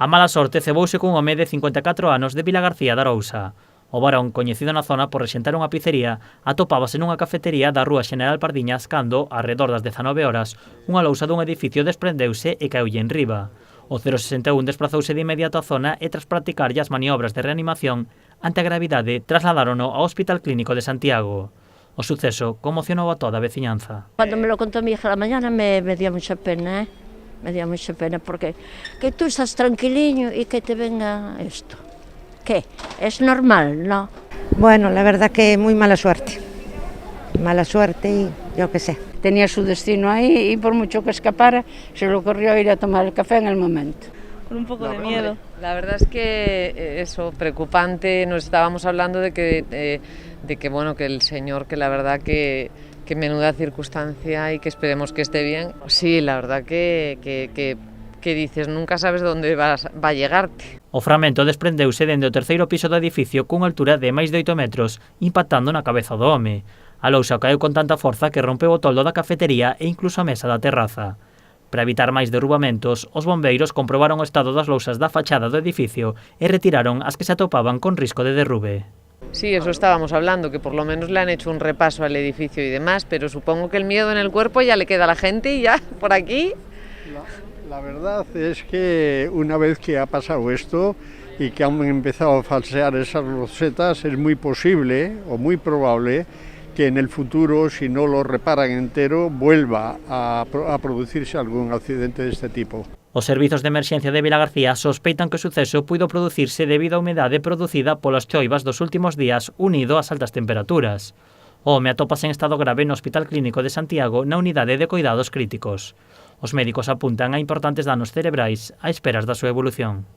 A mala sorte cebouse cun home de 54 anos de Vilagarcía de Arousa. O varón, coñecido na zona por rexentar unha pizzería, atopábase nunha cafetería da rúa Xeneral Pardiñas cando, arredor das 19 horas, unha lousa dun edificio desprendeuse e caeulle enriba. O 061 desprazouse de inmediato á zona e tras practicarlle as maniobras de reanimación, ante a gravidade, trasladárono ao Hospital Clínico de Santiago. O suceso conmocionou a toda a veciñanza. Cuando me lo contó mi hija a la mañana me dio mucha pena, me dio mucha pena porque que tú estás tranquiliño y que te venga esto. ¿Qué? ¿Es normal, no? Bueno, la verdad que muy mala suerte y yo qué sé. Tenía su destino ahí y por mucho que escapara, se le ocurrió ir a tomar el café en el momento. Con un poco de miedo. La verdad es que eso, preocupante, nos estábamos hablando de que bueno, que el señor, que la verdad que menuda circunstancia y que esperemos que esté bien. Sí, la verdad que dices, nunca sabes dónde va a llegarte. O fragmento desprendeuse dende o terceiro piso do edificio cunha altura de máis de 8 metros, impactando na cabeza do home. A lousa caeu con tanta forza que rompeu o toldo da cafetería e incluso a mesa da terraza. Para evitar máis derrubamentos, os bombeiros comprobaron o estado das lousas da fachada do edificio e retiraron as que se atopaban con risco de derrube. Sí, eso estábamos hablando, que por lo menos le han hecho un repaso al edificio y demás, pero supongo que el miedo en el cuerpo ya le queda a la gente y ya por aquí. La verdad es que una vez que ha pasado esto y que han empezado a falsear esas losetas, es muy posible o muy probable que en el futuro, si no lo reparan entero, vuelva a producirse algún accidente de este tipo. Os servizos de emerxencia de Vilagarcía sospeitan que o suceso puido producirse debido á humedade producida polas choivas dos últimos días unido ás altas temperaturas. O home atópase en estado grave no Hospital Clínico de Santiago na unidade de cuidados críticos. Os médicos apuntan a importantes danos cerebrais á esperas da súa evolución.